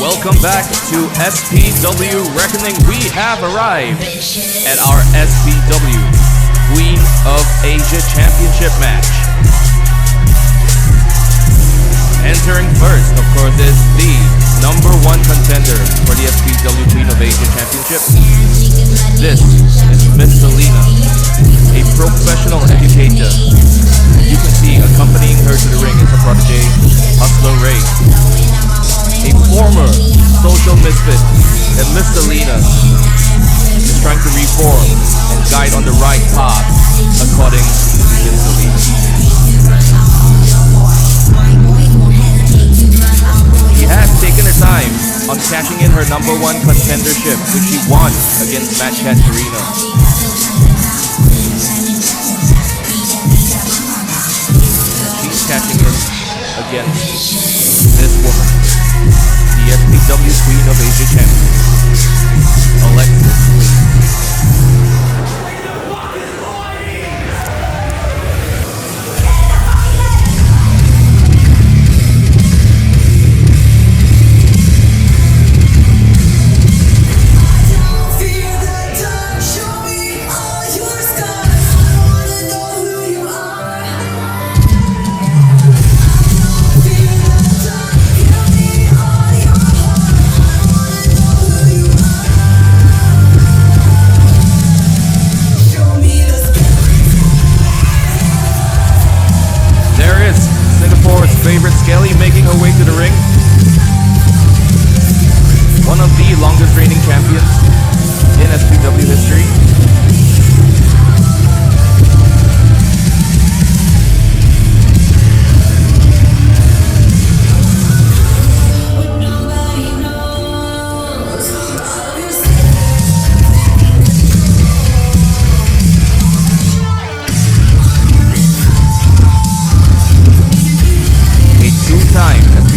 Welcome back to SPW Reckoning. We have arrived at our SPW Queen of Asia Championship match. Entering first, of course, is the #1 contender for the SPW Queen of Asia Championship. This is Miss Selina, a professional educator. You can see accompanying her to the ring is a protege, Hustler Ray, a former social misfit that Miss Selina is trying to reform and guide on the right path, according to Miss Selina. She has taken her time on cashing in her #1 contendership, which she won against Match Cat Karina. She's cashing in against this woman, the SPW Queen of Asia champion, Alexis Lee. Favorite Skelly making her way to the ring. One of the longest reigning champions in SPW history.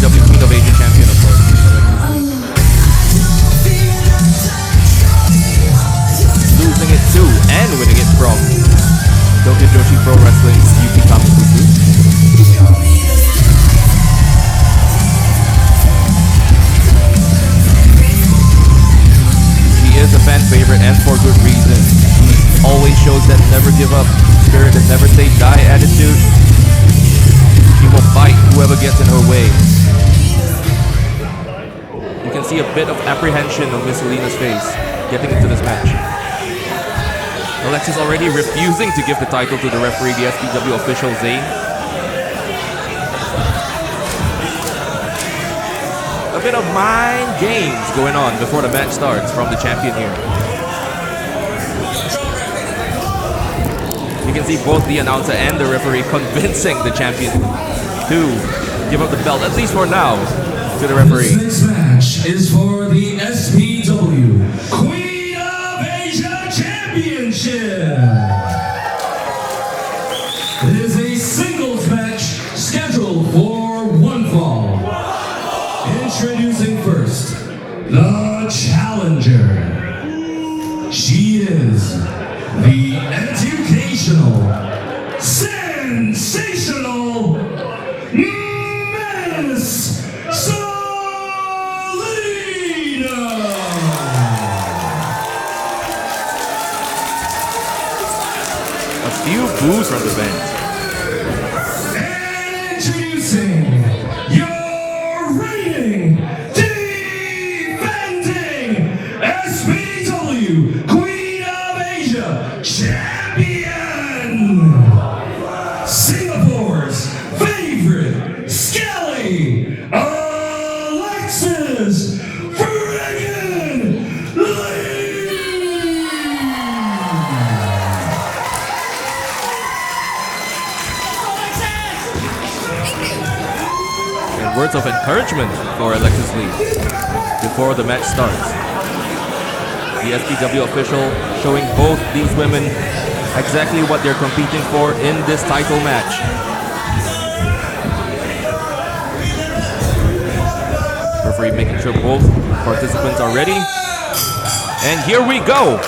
SPW Queen of Asia champion, of course. Losing it to and winning it from Tokyo Joshi Pro Wrestling Yuki Kamifuku. She is a fan favorite, and for good reason. She always shows that never give up spirit and never say die attitude. She will fight whoever gets in her way. You can see a bit of apprehension on Miss Selina's face getting into this match. Alexis already refusing to give the title to the referee, the SPW official Zane. A bit of mind games going on before the match starts from the champion here. You can see both the announcer and the referee convincing the champion to give up the belt, at least for now, to the referee. This next match is for the SPW Queen of Asia Championship. It is a singles match scheduled for one fall. Introducing first, the challenger. She is the educational, sensational Miss Selina. A few boos from the bench. And introducing your reigning, defending SPW Queen of Asia champion, Singapore's favorite Skelly, Alexis Friggin Lee. And words of encouragement for Alexis Lee before the match starts. The SPW official showing both these women exactly what they're competing for in this title match. Referee making sure both participants are ready. And here we go.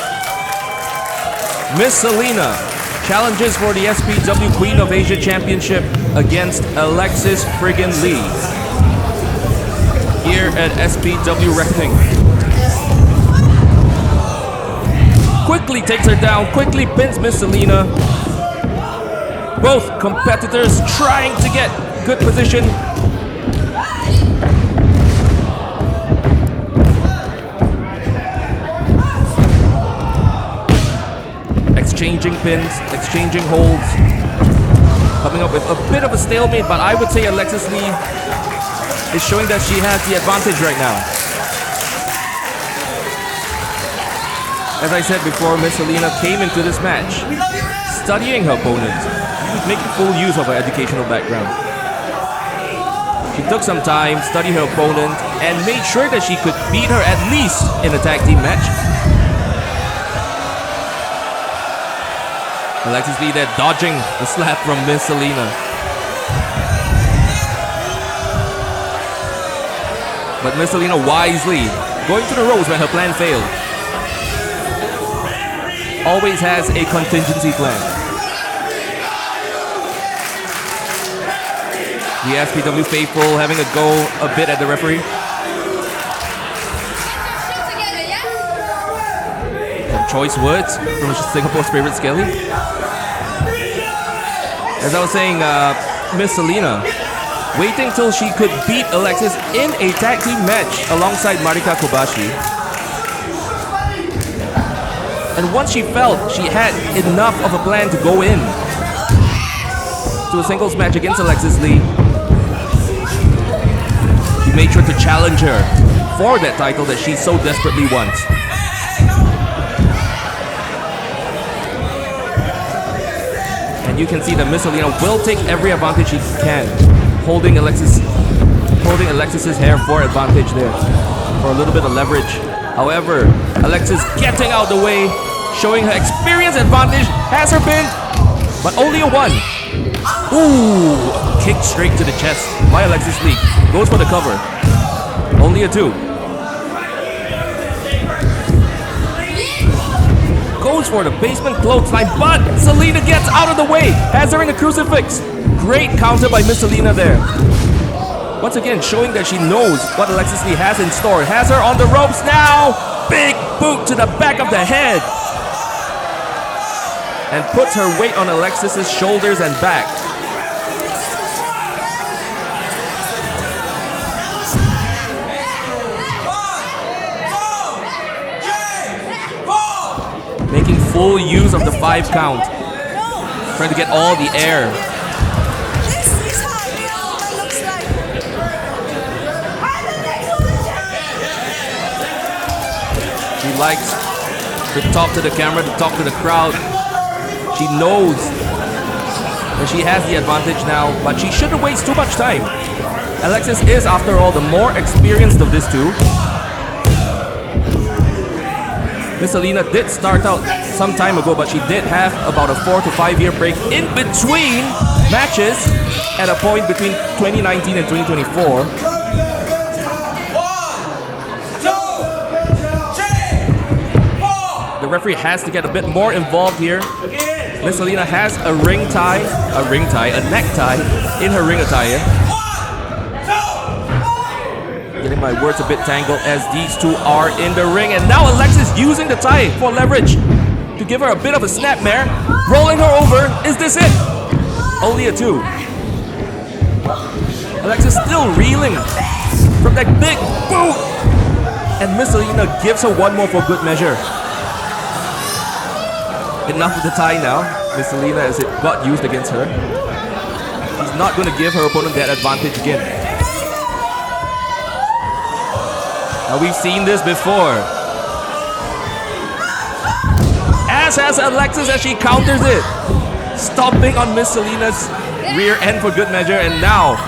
Miss Selina challenges for the SPW Queen of Asia Championship against Alexis Friggin Lee here at SPW Reckoning. Quickly takes her down, quickly pins Miss Selina. Both competitors trying to get good position. Exchanging pins, exchanging holds. Coming up with a bit of a stalemate, but I would say Alexis Lee is showing that she has the advantage right now. As I said before, Miss Selina came into this match studying her opponent, making full use of her educational background. She took some time, studied her opponent, and made sure that she could beat her at least in a tag team match. Alexis Lee there dodging the slap from Miss Selina. But Miss Selina wisely going to the ropes when her plan failed. Always has a contingency plan. The SPW faithful having a go a bit at the referee. Some choice words from Singapore's favorite Skelly. As I was saying, Miss Selina waiting till she could beat Alexis in a tag team match alongside Marika Kobashi. And once she felt she had enough of a plan to go in to a singles match against Alexis Lee, she made sure to challenge her for that title that she so desperately wants. And you can see that Miss Selina will take every advantage she can, holding Alexis's hair for advantage there, for a little bit of leverage. However, Alexis getting out the way, showing her experience advantage, has her pinned, but only a one. Ooh, kick straight to the chest by Alexis Lee. Goes for the cover. Only a two. Goes for the basement clothesline, but Selina gets out of the way, has her in the crucifix. Great counter by Miss Selina there. Once again, showing that she knows what Alexis Lee has in store. Has her on the ropes now. Big boot to the back of the head. And puts her weight on Alexis's shoulders and back. Making full use of the 5 count. Trying to get all the air. She likes to talk to the camera, to talk to the crowd. She knows that she has the advantage now, but she shouldn't waste too much time. Alexis is, after all, the more experienced of these two. Miss Selina did start out some time ago, but she did have about a 4 to 5 year break in between matches at a point between 2019 and 2024. The referee has to get a bit more involved here. Miss Selina has a necktie in her ring attire. Getting my words a bit tangled as these two are in the ring. And now Alexis using the tie for leverage to give her a bit of a snapmare. Rolling her over. Is this it? Only a 2. Alexis still reeling from that big boot. And Miss Selina gives her one more for good measure. Enough with the tie now. Miss Selina, as it got used against her. She's not going to give her opponent that advantage again. Now we've seen this before. As has Alexis as she counters it. Stomping on Miss Selina's rear end for good measure, and now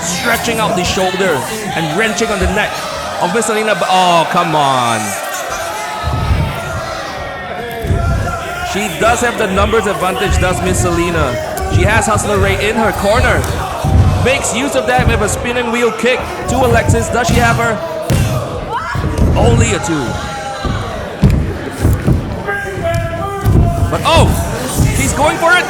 stretching out the shoulder and wrenching on the neck of Miss Selina. Oh, come on. She does have the numbers advantage, does Miss Selina. She has Hustler Ray in her corner. Makes use of that with a spinning wheel kick to Alexis. Does she have her? Only a 2. But oh, she's for it.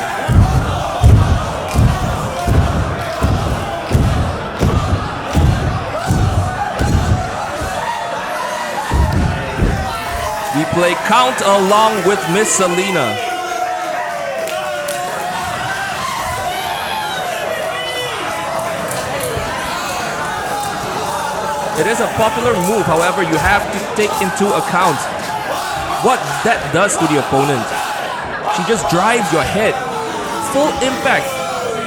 We play count along with Miss Selina. It is a popular move, however, you have to take into account what that does to the opponent. She just drives your head, full impact,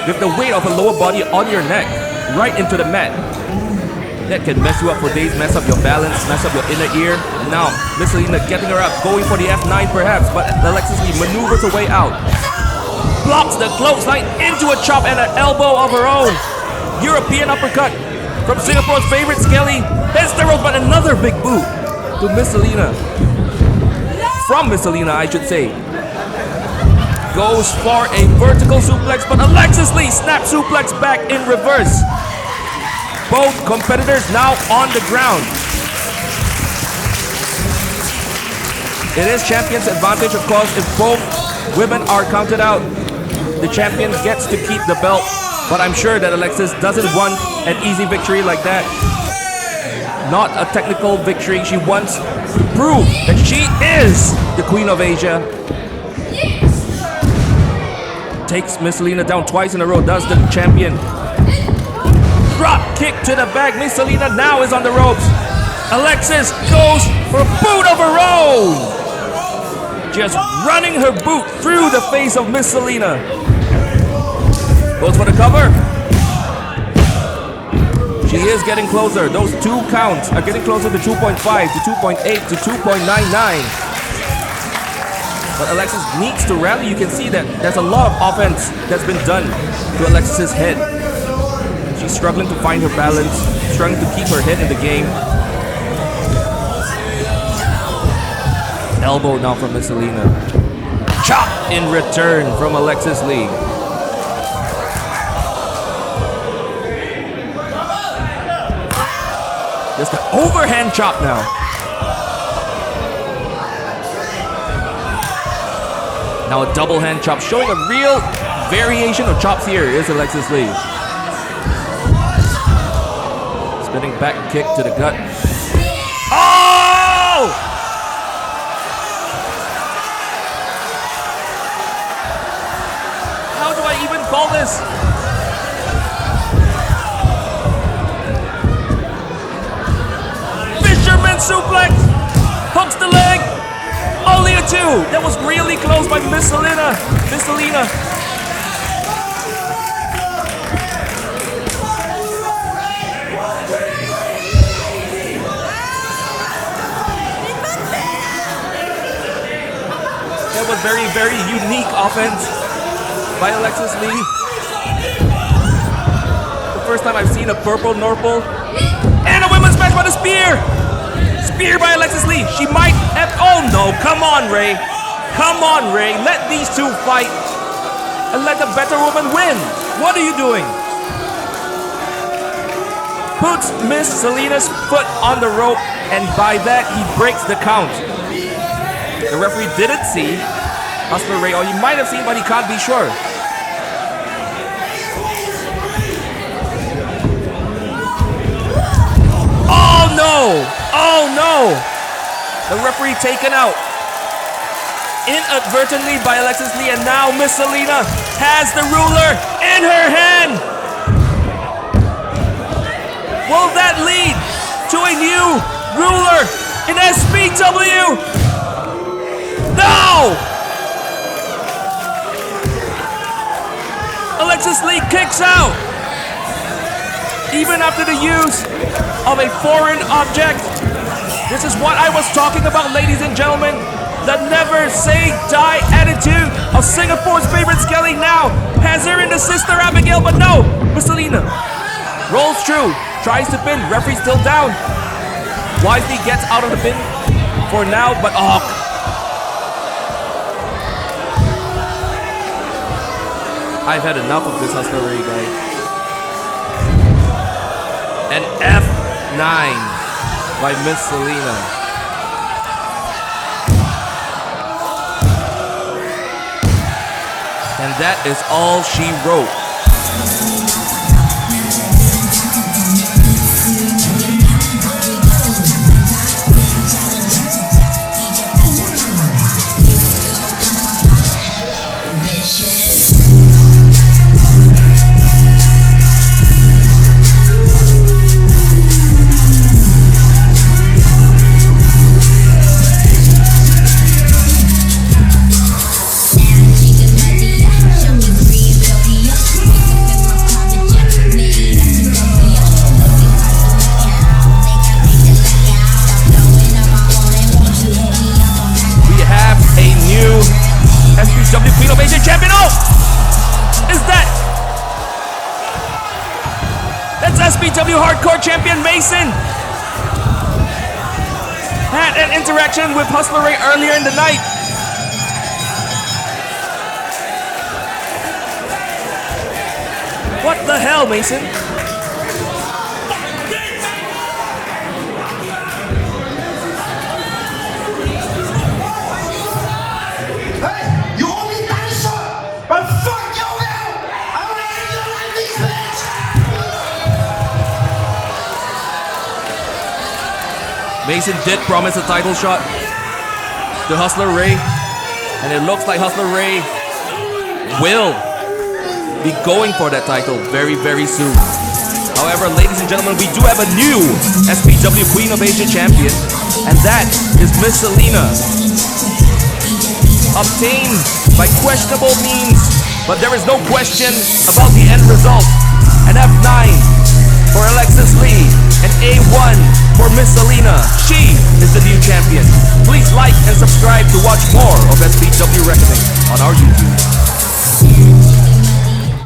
with the weight of her lower body on your neck, right into the mat. That can mess you up for days, mess up your balance, mess up your inner ear. And now, Miss Selina getting her up, going for the F9 perhaps, but Alexis Lee maneuvers her way out. Blocks the clothesline into a chop and an elbow of her own. European uppercut from Singapore's favorite Skelly. Hits the rope, but another big boot to Miss Selina. From Miss Selina, I should say. Goes for a vertical suplex, but Alexis Lee snap suplex back in reverse. Both competitors now on the ground. It is champion's advantage, of course, if both women are counted out. The champion gets to keep the belt, but I'm sure that Alexis doesn't want an easy victory like that. Not a technical victory. She wants to prove that she is the Queen of Asia. Takes Miss Selina down twice in a row, does the champion. Drop kick to the back. Miss Selina now is on the ropes. Alexis goes for a boot of her own. Just running her boot through the face of Miss Selina. Goes for the cover. She is getting closer. Those two counts are getting closer to 2.5, to 2.8, to 2.99. But Alexis needs to rally. You can see that there's a lot of offense that's been done to Alexis's head. She's struggling to find her balance, struggling to keep her head in the game. Elbow now from Miss Selina. Chop in return from Alexis Lee. Just an overhand chop now. Now a double hand chop, showing a real variation of chops here is Alexis Lee. Spinning back kick to the gut. Oh! How do I even call this? Fisherman suplex! Hooks the leg! Only a 2! That was really close by Miss Selina. Miss Selina. That was very, very unique offense by Alexis Lee. The first time I've seen a purple Norpal. And a women's match by the spear! Spear by Alexis Lee. She might have. Oh no, come on, Ray. Come on, Ray. Let these two fight and let the better woman win. What are you doing? Puts Miss Selina's foot on the rope, and by that, he breaks the count. The referee didn't see Hustler Ray, or he might have seen, but he can't be sure. Oh no! Oh no! The referee taken out inadvertently by Alexis Lee, and now Miss Selina has the ruler in her hand. Will that lead to a new ruler in SPW? No! Alexis Lee kicks out. Even after the use of a foreign object. This is what I was talking about, ladies and gentlemen. The never say die attitude of Singapore's favorite Skelly now has her in the sister Abigail, but no, Miss Selina rolls through, tries to pin, referee still down. Wisely gets out of the pin for now, but oh. I've had enough of this Hustler Ray guy. An F9 by Miss Selina. And that is all she wrote. SPW Queen of Asia champion. Oh! Is that's SPW Hardcore champion Mason. Had an interaction with Hustler Ray earlier in the night. What the hell, Mason? Mason did promise a title shot to Hustler Ray, and it looks like Hustler Ray will be going for that title very, very soon. However, ladies and gentlemen, we do have a new SPW Queen of Asia champion, and that is Miss Selina. Obtained by questionable means, but there is no question about the end result. An F9 for Alexis Lee, and A1 for Miss Selina. She is the new champion. Please like and subscribe to watch more of SPW Reckoning on our YouTube.